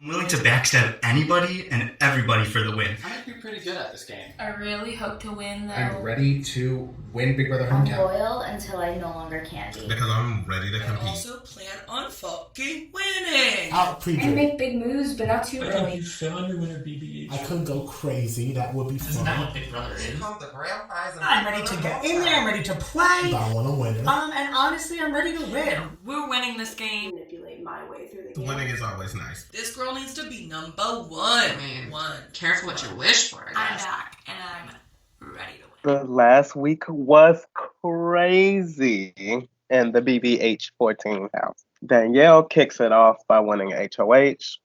I'm willing to backstab anybody and everybody for the win. I might be pretty good at this game. I really hope to win, though. I'm ready to win Big Brother I'm Hometown. loyal until I no longer can be. Because I'm ready to I compete. also plan on fucking winning. Out preview. And make big moves, but not too I early. you found your winner, BBH. I could go crazy. That would be Isn't fun. that what Big Brother is? I'm ready to get in there. I'm ready to play. But I want to win it. And honestly, I'm ready to win. We're winning this game. Manipulate my way through the game. Winning is always nice. This girl needs to be number one. I mean, careful what you wish for, I I'm guess. back, and I'm ready to win. The last week was crazy in the BBH 14 house. Danielle kicks it off by winning HOH,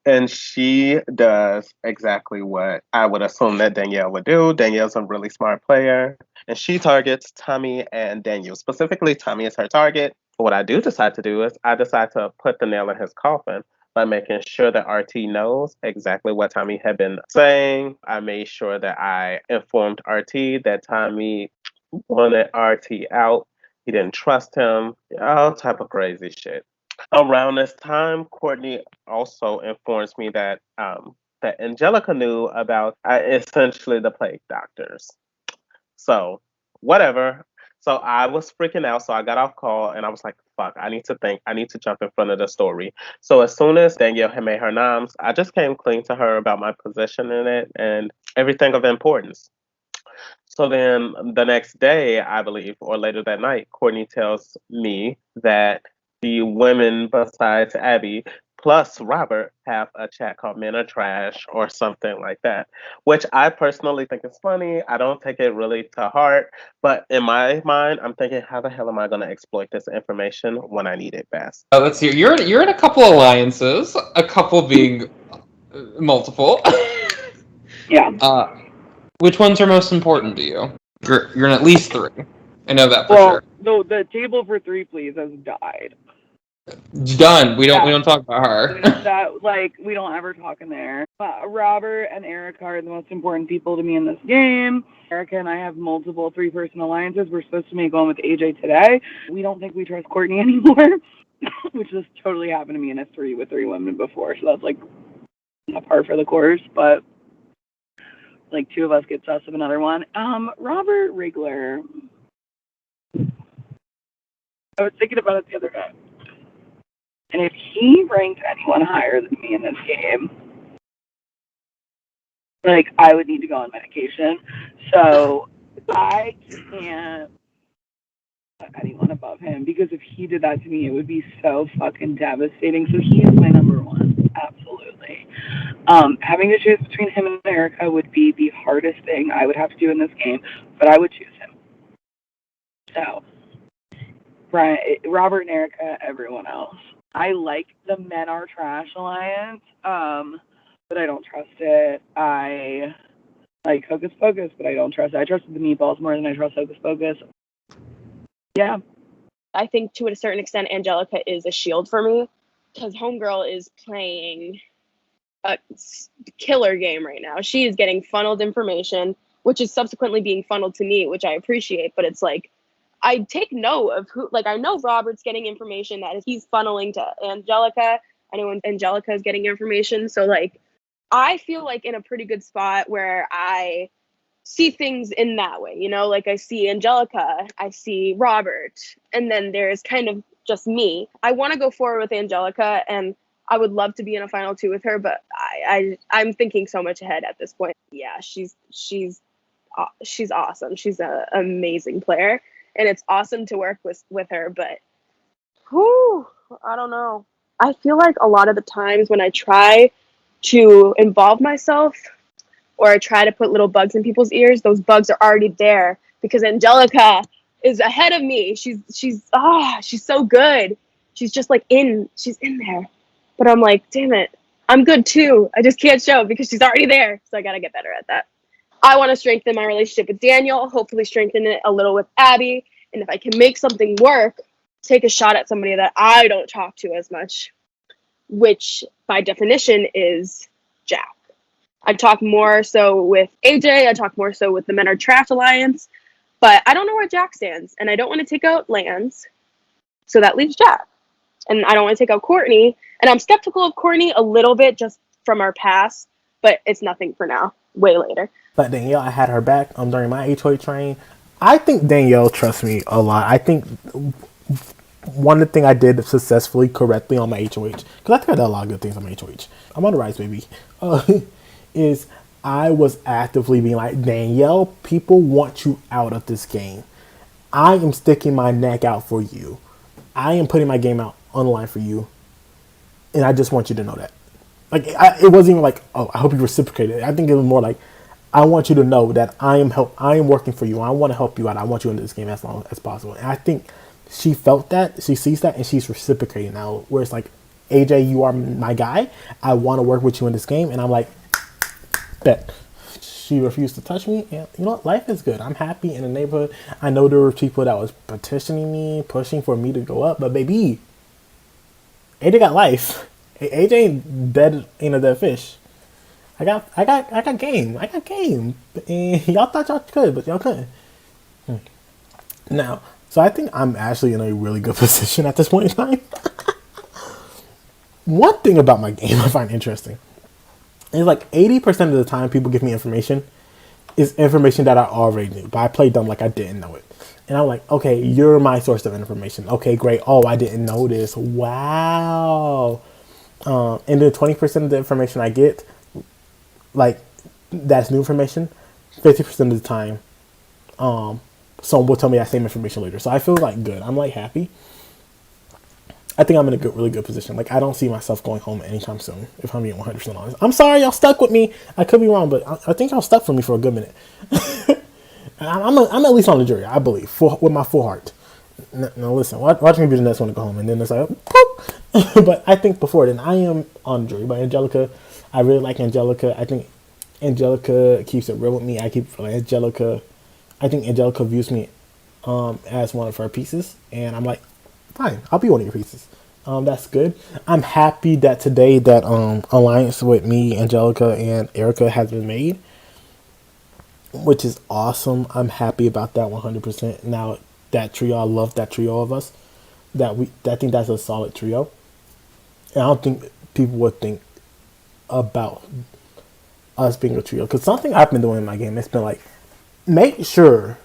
and she does exactly what I would assume that Danielle would do. Danielle's a really smart player, and she targets Tommy and Daniel. Specifically, Tommy is her target. What I do decide to do is I decide to put the nail in his coffin by making sure that RT knows exactly what Tommy had been saying. I made sure that I informed RT that Tommy wanted RT out. He didn't trust him. All type of crazy shit. Around this time, Courtney also informs me that that Angelica knew about essentially the plague doctors. So, whatever. So I was freaking out. So I got off call and I was like, fuck, I need to think. I need to jump in front of the story. So as soon as Danielle had made her noms, I just came clean to her about my position in it and everything of importance. So then the next day, I believe, or later that night, Courtney tells me that the women besides Abby plus Robert have a chat called Men Are Trash or something like that, which I personally think is funny. I don't take it really to heart, but in my mind, I'm thinking, how the hell am I going to exploit this information when I need it best? Let's see. You're in a couple alliances, a couple being multiple. Yeah. Which ones are most important to you? You're in at least 3. I know that for Well, sure. no, the table for 3 please has died. Done. We don't talk about her. That we don't ever talk in there. Robert and Erica are the most important people to me in this game. Erica and I have multiple 3-person alliances. We're supposed to make one with AJ today. We don't think we trust Courtney anymore, which has totally happened to me in a 3 with 3 women before. So that's a par for the course, but 2 of us get sus of another one. Robert Rigler. I was thinking about it the other day. And if he ranked anyone higher than me in this game, I would need to go on medication. So I can't put anyone above him, because if he did that to me, it would be so fucking devastating. So he is my number 1. Absolutely. Having to choose between him and Erica would be the hardest thing I would have to do in this game, but I would choose him. So, Brian, Robert and Erica, everyone else. I like the Men Are Trash alliance, but I don't trust it. I like Hocus Pocus, but I don't trust it. I trusted the Meatballs more than I trust Hocus Pocus. Yeah. I think to a certain extent, Angelica is a shield for me, because Homegirl is playing a killer game right now. She is getting funneled information, which is subsequently being funneled to me, which I appreciate, but it's I take note of who, I know Robert's getting information that he's funneling to Angelica. I know Angelica is getting information. So, I feel in a pretty good spot where I see things in that way, I see Angelica, I see Robert, and then there's kind of just me. I want to go forward with Angelica, and I would love to be in a final 2 with her, but I'm thinking so much ahead at this point. Yeah, she's awesome. She's an amazing player. And it's awesome to work with her, but I don't know. I feel a lot of the times when I try to involve myself or I try to put little bugs in people's ears, those bugs are already there because Angelica is ahead of me. She's so good. She's just she's in there. But I'm damn it, I'm good too. I just can't show because she's already there. So I gotta get better at that. I want to strengthen my relationship with Daniel, hopefully strengthen it a little with Abby. And if I can make something work, take a shot at somebody that I don't talk to as much, which by definition is Jack. I talk more so with AJ. I talk more so with the Men Are Trash Alliance. But I don't know where Jack stands. And I don't want to take out Lance. So that leaves Jack. And I don't want to take out Courtney. And I'm skeptical of Courtney a little bit just from our past, but it's nothing for now. Way later. But Danielle, I had her back during my HOA train. I think Danielle trusts me a lot. I think one of the things I did successfully, correctly on my HOH, because I think I did a lot of good things on my HOH. I'm on the rise, baby. Is I was actively being like, Danielle, people want you out of this game. I am sticking my neck out for you. I am putting my game out on the line for you. And I just want you to know that. Like, it wasn't even like, oh, I hope you reciprocate it. I think it was more like, I want you to know that I am working for you. I want to help you out. I want you into this game as long as possible. And I think she felt that, she sees that, and she's reciprocating now. Where it's like, AJ, you are my guy. I want to work with you in this game. And I'm like, bet. She refused to touch me. And you know what? Life is good. I'm happy in the neighborhood. I know there were people that was petitioning me, pushing for me to go up. But baby, AJ got life. AJ ain't a dead fish. I got game. I got game. And y'all thought y'all could, but y'all couldn't. Now, so I think I'm actually in a really good position at this point in time. One thing about my game I find interesting is like 80% of the time people give me information is information that I already knew, but I played dumb like I didn't know it. And I'm like, okay, you're my source of information. Okay, great. Oh, I didn't know this. Wow. And then 20% of the information I get, like, that's new information. 50% of the time, someone will tell me that same information later. So I feel like good. I'm like happy. I think I'm in a really good position. Like, I don't see myself going home anytime soon, if I'm being 100% honest. I'm sorry y'all stuck with me. I could be wrong, but I think y'all stuck for me for a good minute. I'm at least on the jury, I believe, with my full heart. Now listen, watch me be the next one to go home, and then it's like, poop. But I think before then, I am on the jury. But Angelica, I really like Angelica. I think Angelica keeps it real with me. I think Angelica views me as one of her pieces, and I'm like, fine, I'll be one of your pieces. That's good. I'm happy that today that alliance with me, Angelica, and Erica has been made, which is awesome. I'm happy about that 100%. Now, that trio, I love that trio of us. I think that's a solid trio. And I don't think people would think about us being a trio. Because something I've been doing in my game, it's been like, make sure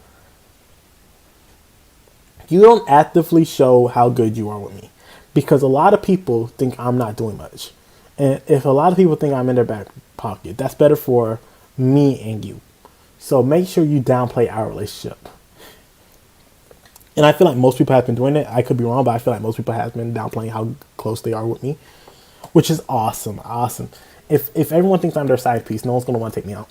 you don't actively show how good you are with me. Because a lot of people think I'm not doing much. And if a lot of people think I'm in their back pocket, that's better for me and you. So make sure you downplay our relationship. And I feel like most people have been doing it. I could be wrong, but I feel like most people have been downplaying how close they are with me. Which is awesome. Awesome. If everyone thinks I'm their side piece, no one's going to want to take me out.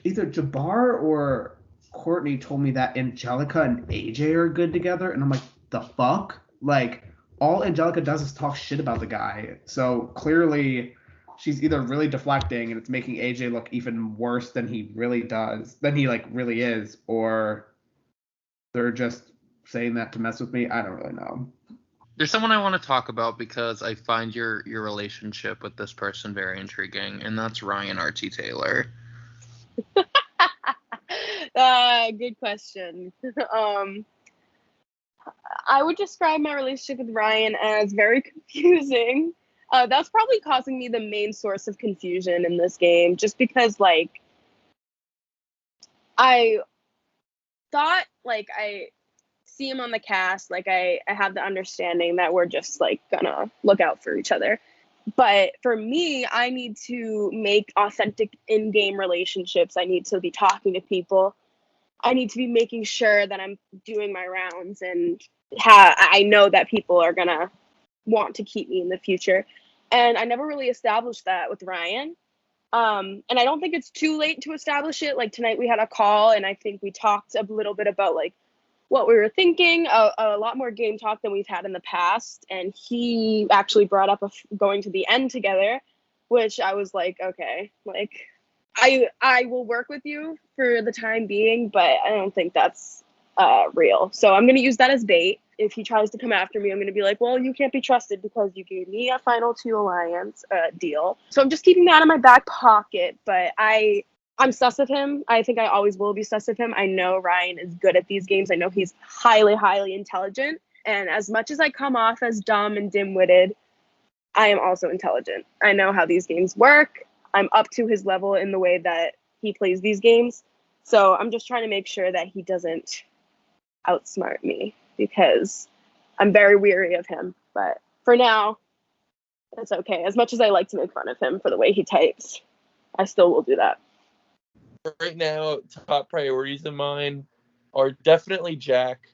Either Jabbar or Courtney told me that Angelica and AJ are good together. And I'm like, the fuck? Like, all Angelica does is talk shit about the guy. So clearly she's either really deflecting and it's making AJ look even worse than he really does, than he like really is, or they're just saying that to mess with me. I don't really know. There's someone I want to talk about because I find your relationship with this person very intriguing, and that's Ryan R.T. Taylor. Good question. I would describe my relationship with Ryan as very confusing. That's probably causing me the main source of confusion in this game, just because, like, I thought, like, I see him on the cast, like, I have the understanding that we're just, like, gonna look out for each other. But for me, I need to make authentic in-game relationships. I need to be talking to people. I need to be making sure that I'm doing my rounds and I know that people are gonna want to keep me in the future. And I never really established that with Ryan. And I don't think it's too late to establish it. Like, tonight we had a call and I think we talked a little bit about like what we were thinking, a lot more game talk than we've had in the past. And he actually brought up going to the end together, which I was like, okay, like I will work with you for the time being, but I don't think that's real. So I'm going to use that as bait. If he tries to come after me, I'm going to be like, well, you can't be trusted because you gave me a Final 2 alliance deal. So I'm just keeping that in my back pocket, but I'm sus of him. I think I always will be sus of him. I know Ryan is good at these games. I know he's highly, highly intelligent. And as much as I come off as dumb and dim-witted, I am also intelligent. I know how these games work. I'm up to his level in the way that he plays these games. So I'm just trying to make sure that he doesn't outsmart me because I'm very weary of him. But for now, that's okay. As much as I like to make fun of him for the way he types, I still will do that. Right now, top priorities of mine are definitely Jack.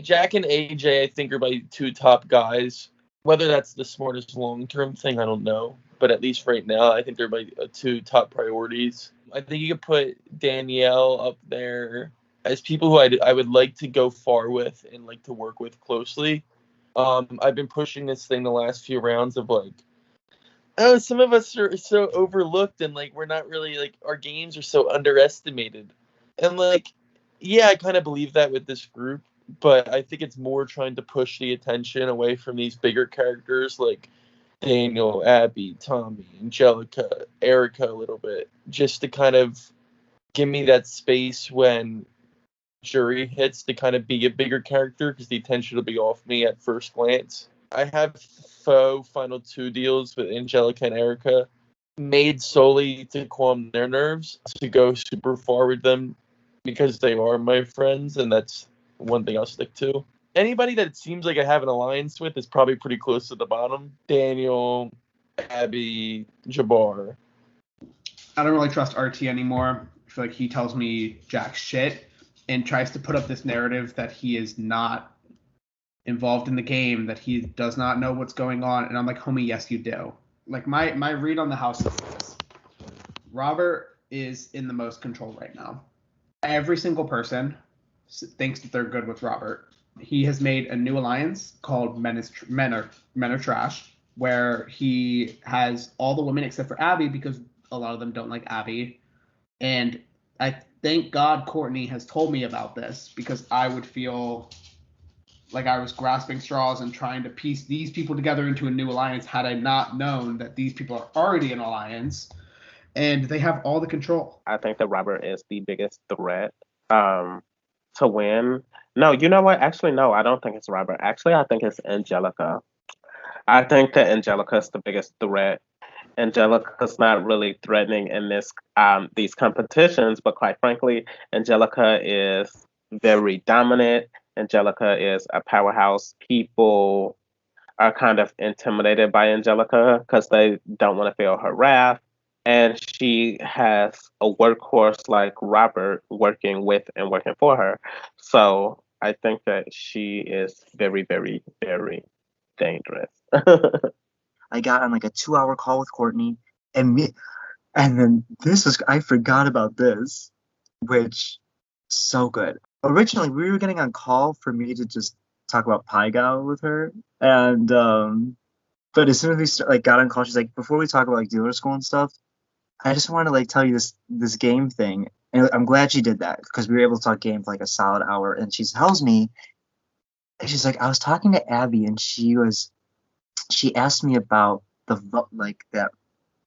Jack and AJ, I think, are my two top guys. Whether that's the smartest long-term thing, I don't know. But at least right now, I think they're my two top priorities. I think you could put Danielle up there as people who I would like to go far with and like to work with closely. I've been pushing this thing the last few rounds of like, oh, some of us are so overlooked and like we're not really like our games are so underestimated. And like, yeah, I kind of believe that with this group, but I think it's more trying to push the attention away from these bigger characters like Daniel, Abby, Tommy, Angelica, Erica a little bit, just to kind of give me that space when jury hits to kind of be a bigger character because the attention will be off me at first glance. I have faux final two deals with Angelica and Erica made solely to calm their nerves, to go super far with them because they are my friends, and that's one thing I'll stick to. Anybody that it seems like I have an alliance with is probably pretty close to the bottom. Daniel, Abby, Jabbar. I don't really trust RT anymore. I feel like he tells me jack shit and tries to put up this narrative that he is not involved in the game, that he does not know what's going on. And I'm like, homie, yes, you do. Like, my read on the house is this. Robert is in the most control right now. Every single person thinks that they're good with Robert. He has made a new alliance called Men Are Trash, where he has all the women except for Abby because a lot of them don't like Abby. And I thank God Courtney has told me about this because I would feel like I was grasping straws and trying to piece these people together into a new alliance had I not known that these people are already in alliance and they have all the control. I think that Robert is the biggest threat to win. No, you know what? Actually, no, I don't think it's Robert. Actually, I think it's Angelica. I think that Angelica is the biggest threat. Angelica's not really threatening in these competitions, but quite frankly, Angelica is very dominant. Angelica is a powerhouse. People are kind of intimidated by Angelica because they don't want to feel her wrath. And she has a workhorse like Robert working with and working for her. So I think that she is very, very, very dangerous. I got on like a 2-hour call with Courtney and then I forgot about this, which so good. Originally we were getting on call for me to just talk about Pygal with her. And but as soon as we got on call, she's like, before we talk about like dealer school and stuff, I just want to like tell you this game thing. And I'm glad she did that because we were able to talk game for like a solid hour. And she tells me, she's like, I was talking to Abby and she asked me about the vote, like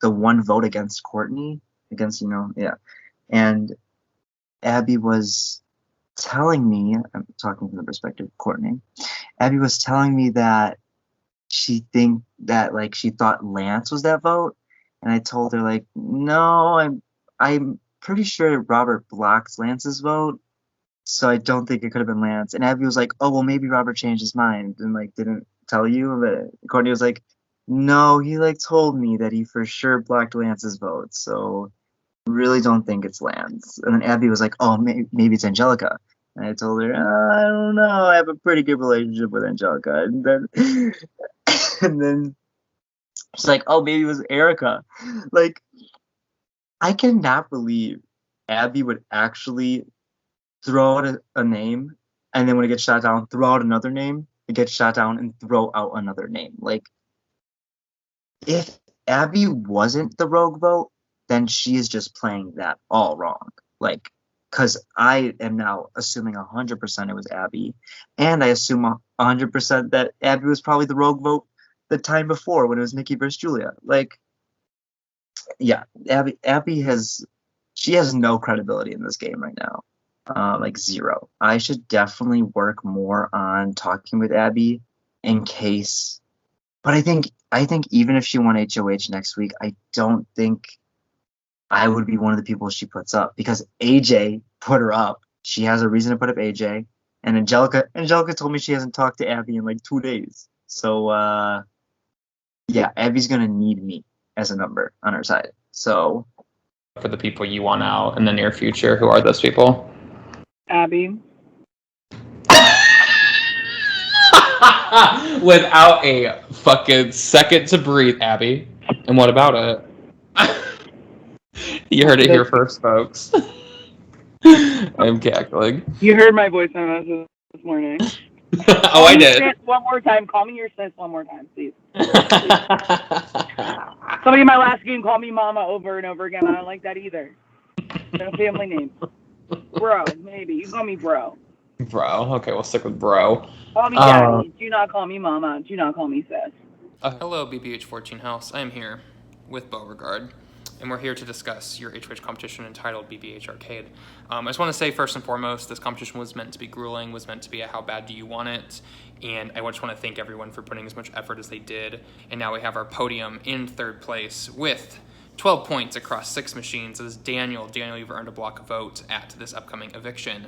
the one vote against Courtney, and Abby was telling me, I'm talking from the perspective of Courtney, Abby was telling me that she thought Lance was that vote, and I told her like, no, I'm pretty sure Robert blocked Lance's vote, so I don't think it could have been Lance. And Abby was like, oh well, maybe Robert changed his mind and like didn't tell you. But Courtney was like, no, he like told me that he for sure blocked Lance's vote, so really don't think it's Lance. And then Abby was like, oh, maybe it's Angelica. And I told her, I don't know, I have a pretty good relationship with Angelica. And then she's like, oh, maybe it was Erica. Like, I cannot believe Abby would actually throw out a name, and then when it gets shot down, throw out another name, it gets shot down, and throw out another name. Like, if Abby wasn't the rogue vote, then she is just playing that all wrong. Like, because I am now assuming 100% it was Abby, and I assume 100% that Abby was probably the rogue vote the time before when it was Nikki versus Julia. Like, yeah, Abby has no credibility in this game right now. like 0. I should definitely work more on talking with Abby in case. But I think even if she won HOH next week, I don't think I would be one of the people she puts up because AJ put her up. She has a reason to put up AJ. And Angelica told me she hasn't talked to Abby in like 2 days. So yeah, Abby's gonna need me as a number on her side. So For the people you want out in the near future, who are those people? Abby. Without a fucking second to breathe, Abby. And what about it? You heard it here first, folks. I'm cackling. You heard my voice message this morning. Oh, I did. One more time. Call me your sis one more time, please. Somebody in my last game called me mama over and over again. I don't like that either. No family names. Bro, maybe. You call me bro. Bro. Okay, we'll stick with bro. Call me daddy. Do not call me mama. Do not call me sis. Hello, BBH 14 House. I am here with Beauregard, and we're here to discuss your HOH competition entitled BBH Arcade. I just want to say first and foremost, this competition was meant to be grueling, was meant to be a how bad do you want it, and I just want to thank everyone for putting as much effort as they did. And now we have our podium in third place with 12 points across 6 machines. This is Daniel. Daniel, you've earned a block vote at this upcoming eviction.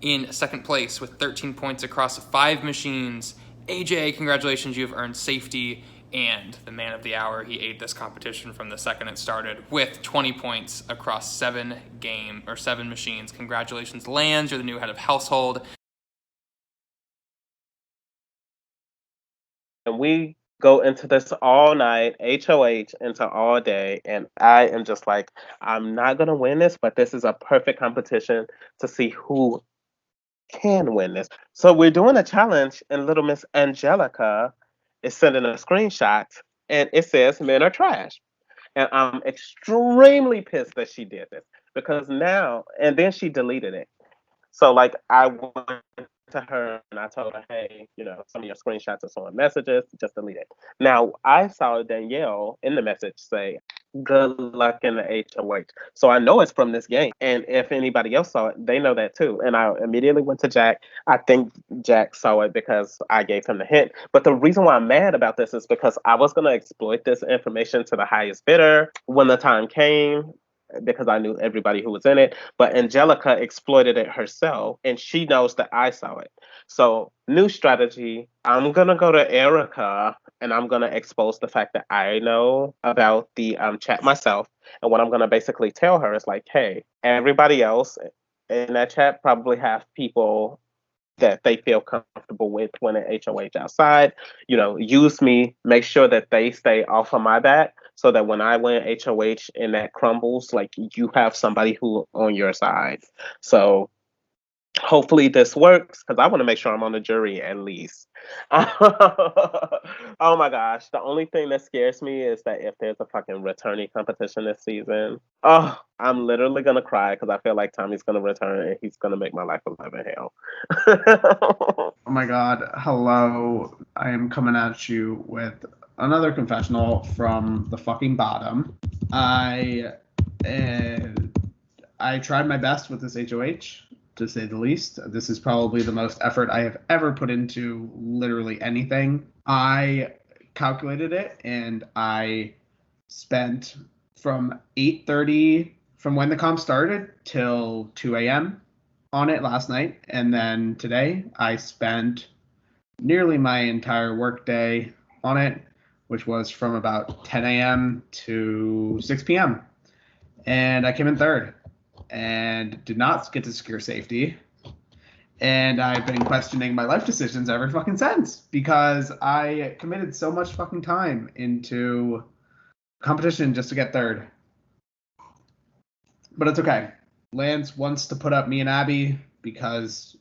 In second place with 13 points across 5 machines, AJ, congratulations, you have earned safety. And the man of the hour, he ate this competition from the second it started with 20 points across 7 machines. Congratulations, Lands, you're the new head of household. And we go into this all night, HOH into all day, and I am just like, I'm not gonna win this, but this is a perfect competition to see who can win this. So we're doing a challenge, and little Miss Angelica is sending a screenshot, and it says men are trash. And I'm extremely pissed that she did this because now, and then she deleted it. So like I went to her and I told her, hey, some of your screenshots are showing messages, just delete it. Now I saw Danielle in the message say, good luck in the HOH. So I know it's from this game. And if anybody else saw it, they know that too. And I immediately went to Jack. I think Jack saw it because I gave him the hint. But the reason why I'm mad about this is because I was going to exploit this information to the highest bidder when the time came, because I knew everybody who was in it. But Angelica exploited it herself, and she knows that I saw it. So, new strategy. I'm going to go to Erica, and I'm going to expose the fact that I know about the chat myself. And what I'm going to basically tell her is like, hey, everybody else in that chat probably have people that they feel comfortable with when at HOH outside. Use me, make sure that they stay off of my back so that when I win HOH and that crumbles, like you have somebody who on your side. So hopefully this works because I want to make sure I'm on the jury at least. Oh my gosh. The only thing that scares me is that if there's a fucking returning competition this season, I'm literally going to cry because I feel like Tommy's going to return and he's going to make my life a living hell. Oh my god. Hello. I am coming at you with another confessional from the fucking bottom. I tried my best with this HOH, to say the least. This is probably the most effort I have ever put into literally anything. I calculated it, and I spent from 8:30, from when the comp started, till 2 a.m. on it last night. And then today, I spent nearly my entire workday on it, which was from about 10 a.m. to 6 p.m. And I came in third and did not get to secure safety. And I've been questioning my life decisions ever fucking since because I committed so much fucking time into competition just to get third. But it's okay. Lance wants to put up me and Abby because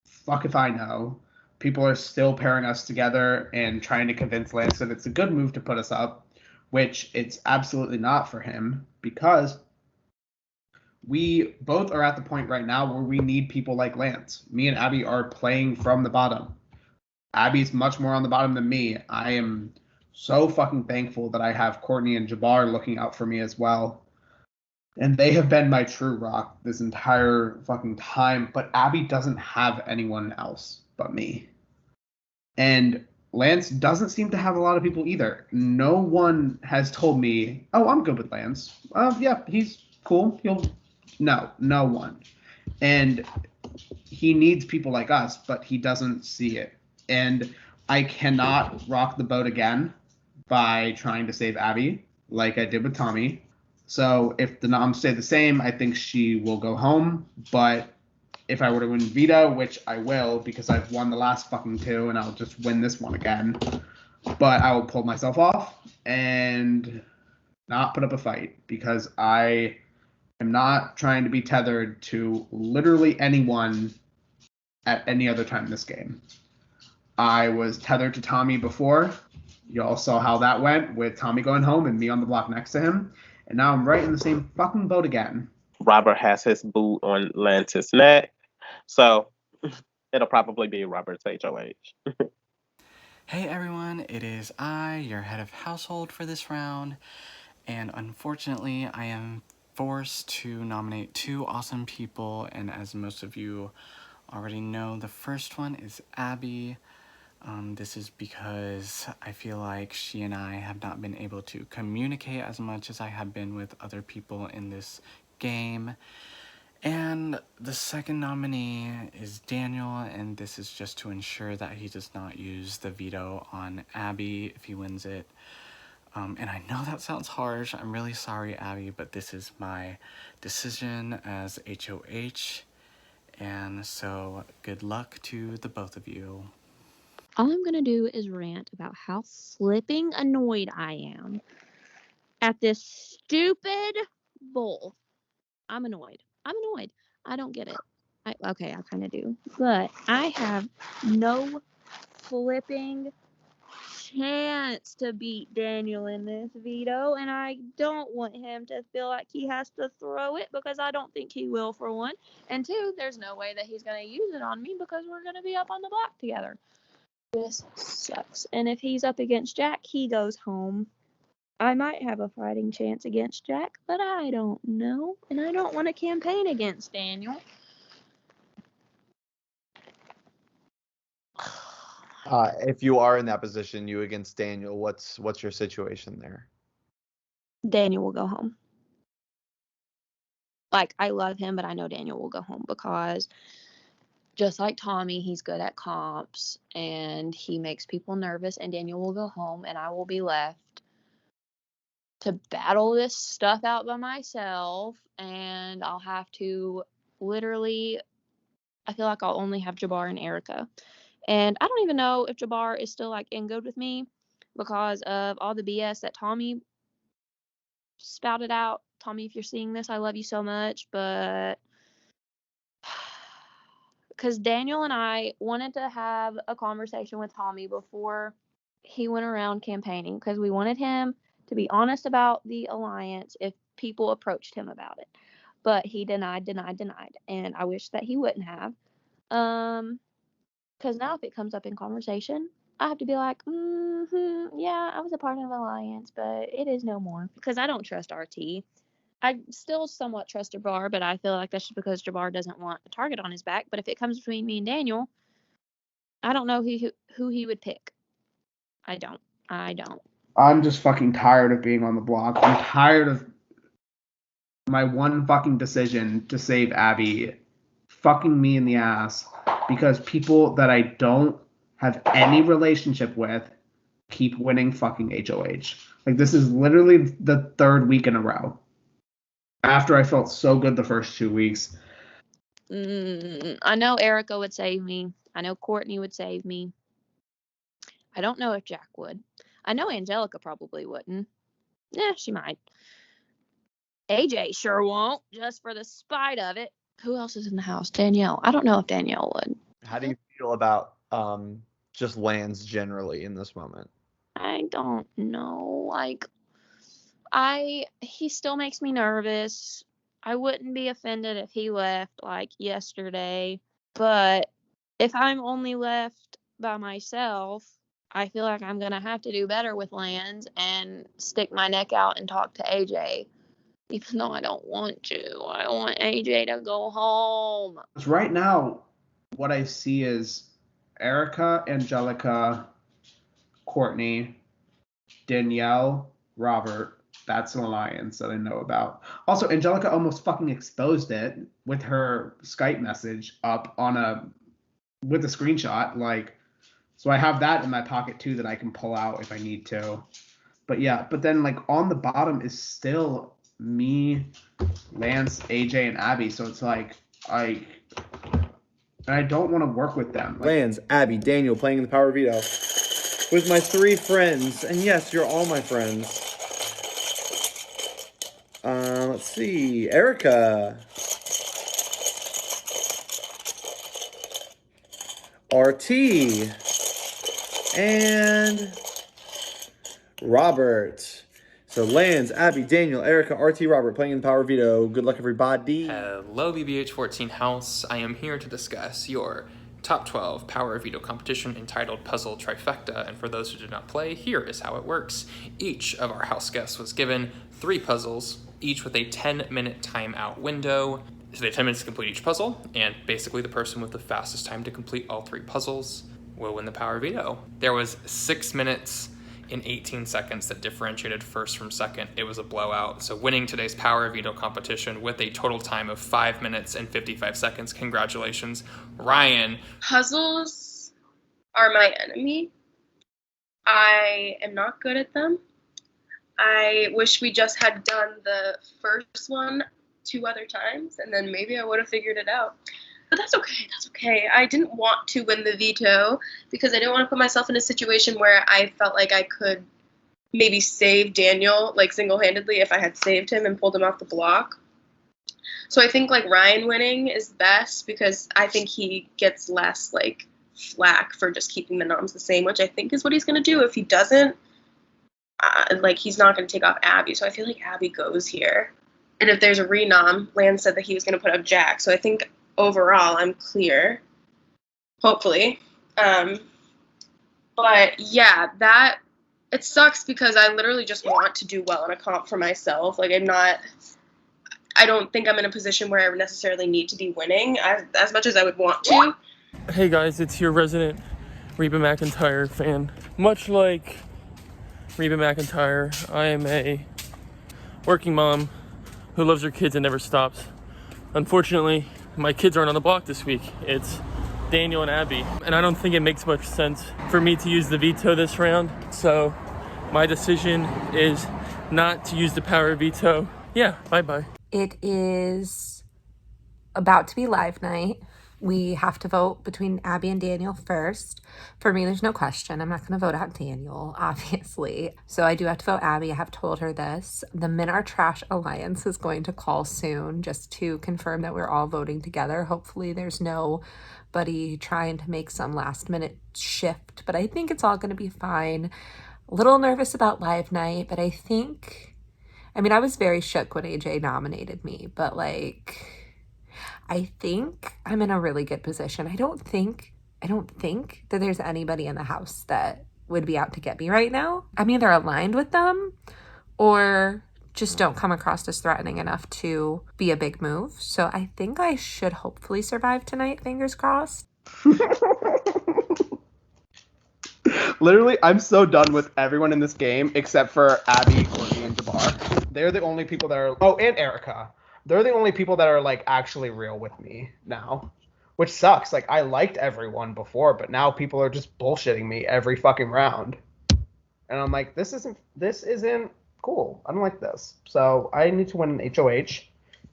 fuck if I know. People are still pairing us together and trying to convince Lance that it's a good move to put us up, which it's absolutely not for him because we both are at the point right now where we need people like Lance. Me and Abby are playing from the bottom. Abby's much more on the bottom than me. I am so fucking thankful that I have Courtney and Jabbar looking out for me as well. And they have been my true rock this entire fucking time. But Abby doesn't have anyone else but me. And Lance doesn't seem to have a lot of people either. No one has told me, "Oh, I'm good with Lance. Yeah, he's cool. No one." And he needs people like us, but he doesn't see it. And I cannot rock the boat again by trying to save Abby like I did with Tommy. So if the noms stay the same, I think she will go home. But if I were to win veto, which I will because I've won the last fucking two and I'll just win this one again, but I will pull myself off and not put up a fight because I am not trying to be tethered to literally anyone at any other time in this game. I was tethered to Tommy before. You all saw how that went with Tommy going home and me on the block next to him. And now I'm right in the same fucking boat again. Robert has his boot on Lance's neck. So it'll probably be Robert's HOH. Hey everyone, it is I, your head of household for this round, and unfortunately I am forced to nominate two awesome people, and as most of you already know, the first one is Abby. This is because I feel like she and I have not been able to communicate as much as I have been with other people in this game. And the second nominee is Daniel, and this is just to ensure that he does not use the veto on Abby if he wins it. And I know that sounds harsh. I'm really sorry, Abby, but this is my decision as HOH. And so good luck to the both of you. All I'm going to do is rant about how flipping annoyed I am at this stupid bull. I'm annoyed. I don't get it. Okay, I kind of do. But I have no flipping chance to beat Daniel in this veto, and I don't want him to feel like he has to throw it because I don't think he will, for one. And two, there's no way that he's going to use it on me because we're going to be up on the block together. This sucks. And if he's up against Jack, he goes home. I might have a fighting chance against Jack, but I don't know. And I don't want to campaign against Daniel. If you are in that position, you against Daniel, what's your situation there? Daniel will go home. Like, I love him, but I know Daniel will go home because just like Tommy, he's good at comps and he makes people nervous, and Daniel will go home and I will be left to battle this stuff out by myself, and I'll have to literally, I feel like I'll only have Jabbar and Erica. And I don't even know if Jabbar is still like in good with me because of all the BS that Tommy spouted out. Tommy, if you're seeing this, I love you so much, but because Daniel and I wanted to have a conversation with Tommy before he went around campaigning because we wanted him to be honest about the alliance if people approached him about it. But he denied, and I wish that he wouldn't have. Because now if it comes up in conversation, I have to be like, yeah, I was a part of the alliance, but it is no more. Because I don't trust RT. I still somewhat trust Jabbar, but I feel like that's just because Jabbar doesn't want a target on his back. But if it comes between me and Daniel, I don't know who he would pick. I don't. I'm just fucking tired of being on the block. I'm tired of my one fucking decision to save Abby fucking me in the ass because people that I don't have any relationship with keep winning fucking HOH. Like, this is literally the third week in a row. After I felt so good the first 2 weeks. I know Erica would save me. I know Courtney would save me. I don't know if Jack would. I know Angelica probably wouldn't. Yeah, she might. AJ sure won't, just for the spite of it. Who else is in the house? Danielle. I don't know if Danielle would. How do you feel about just lands generally in this moment? I don't know. Like, he still makes me nervous. I wouldn't be offended if he left like yesterday, but if I'm only left by myself, I feel like I'm going to have to do better with lands and stick my neck out and talk to AJ Even though I don't want to. I want AJ to go home. Right now, what I see is Erica, Angelica, Courtney, Danielle, Robert. That's an alliance that I know about. Also, Angelica almost fucking exposed it with her Skype message up with a screenshot. Like, so I have that in my pocket too that I can pull out if I need to. But yeah, but then like on the bottom is still me, Lance, AJ, and Abby. So it's like I don't want to work with them. Lance, Abby, Daniel playing in the power veto with my 3 friends. And yes, you're all my friends. Let's see. Erica. RT. And Robert. So Lance, Abby, Daniel, Erica, RT, Robert playing in the power veto. Good luck, everybody. Hello, BBH 14 House. I am here to discuss your top 12 power veto competition entitled Puzzle Trifecta. And for those who did not play, here is how it works. Each of our house guests was given 3 puzzles, each with a 10-minute timeout window. So they have 10 minutes to complete each puzzle, and basically the person with the fastest time to complete all 3 puzzles will win the power veto. There was 6 minutes and 18 seconds that differentiated first from second. It was a blowout. So winning today's power veto competition with a total time of 5 minutes and 55 seconds. Congratulations, Ryan. Puzzles are my enemy. I am not good at them. I wish we just had done the first one 2 other times, and then maybe I would have figured it out. But that's okay, that's okay. I didn't want to win the veto because I didn't want to put myself in a situation where I felt like I could maybe save Daniel, like single-handedly, if I had saved him and pulled him off the block. So I think like Ryan winning is best because I think he gets less like flack for just keeping the noms the same, which I think is what he's going to do. If he doesn't, like he's not going to take off Abby. So I feel like Abby goes here. And if there's a renom, Land said that he was going to put up Jack. So I think overall I'm clear, hopefully. But yeah, it sucks because I literally just want to do well in a comp for myself. Like I don't think I'm in a position where I necessarily need to be winning as much as I would want to. Hey guys, it's your resident Reba McEntire fan. Much like Reba McEntire, I am a working mom who loves her kids and never stops. Unfortunately, my kids aren't on the block this week. It's Daniel and Abby, and I don't think it makes much sense for me to use the veto this round. So my decision is not to use the power veto. Yeah, bye-bye. It is about to be live night. We have to vote between Abby and Daniel first. For me, there's no question. I'm not going to vote out Daniel, obviously. So I do have to vote Abby. I have told her this. The Men Are Trash Alliance is going to call soon just to confirm that we're all voting together. Hopefully there's nobody trying to make some last minute shift, but I think it's all going to be fine. A little nervous about live night, but I was very shook when AJ nominated me, but I think I'm in a really good position. I don't think that there's anybody in the house that would be out to get me right now. I'm either aligned with them or just don't come across as threatening enough to be a big move. So I think I should hopefully survive tonight, fingers crossed. Literally, I'm so done with everyone in this game except for Abby, Courtney, and Jabbar. They're the only people that are... Oh, and Erica. They're the only people that are, actually real with me now. Which sucks. I liked everyone before, but now people are just bullshitting me every fucking round. And I'm like, this isn't cool. I don't like this. So I need to win an HOH.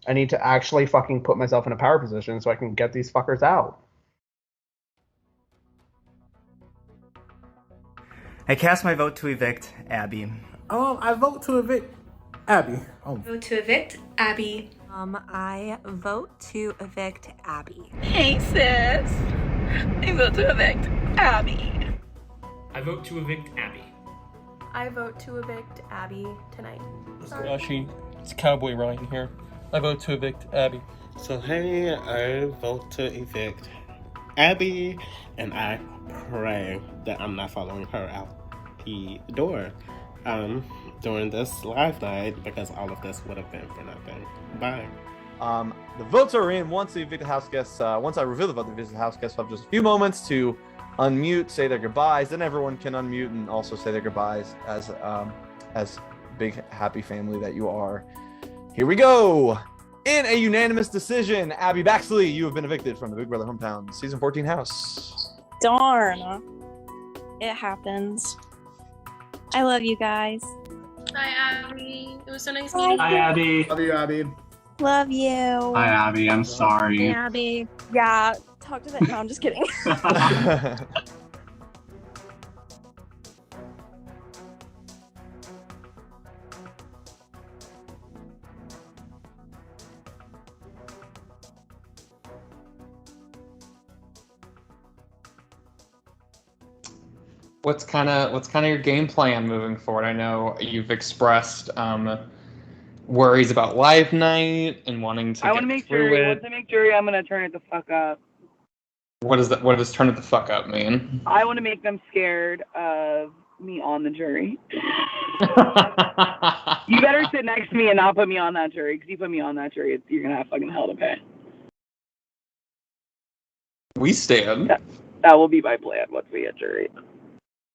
I need to actually fucking put myself in a power position so I can get these fuckers out. I cast my vote to evict Abby. I vote to evict Abby. Vote to evict Abby. I vote to evict Abby. Hey sis. I vote to evict Abby. I vote to evict Abby. I vote to evict Abby tonight. Joshi, it's Cowboy Ryan here. I vote to evict Abby. So hey, I vote to evict Abby, and I pray that I'm not following her out the door. during this live night because all of this would have been for nothing. Bye. The votes are in. Once the evicted house guests, once I reveal the vote, the evicted house guests will have just a few moments to unmute, say their goodbyes. Then everyone can unmute and also say their goodbyes as big happy family that you are. Here we go. In a unanimous decision, Abby Baxley, you have been evicted from the Big Brother Hometown Season 14 house. Darn. It happens. I love you guys. Hi, Abby. It was so nice meeting you. Hi, Abby. Love you, Abby. Love you. Hi, Abby. I'm sorry. Hey, Abby. Yeah, talk to that. No, I'm just kidding. What's kind of your game plan moving forward? I know you've expressed worries about live night and wanting to I want to make jury. Once I make jury, I'm gonna turn it the fuck up. What is that? What does turn it the fuck up mean? I want to make them scared of me on the jury. You better sit next to me and not put me on that jury, because you put me on that jury, you're gonna have fucking hell to pay. We stand. That will be my plan once we get jury.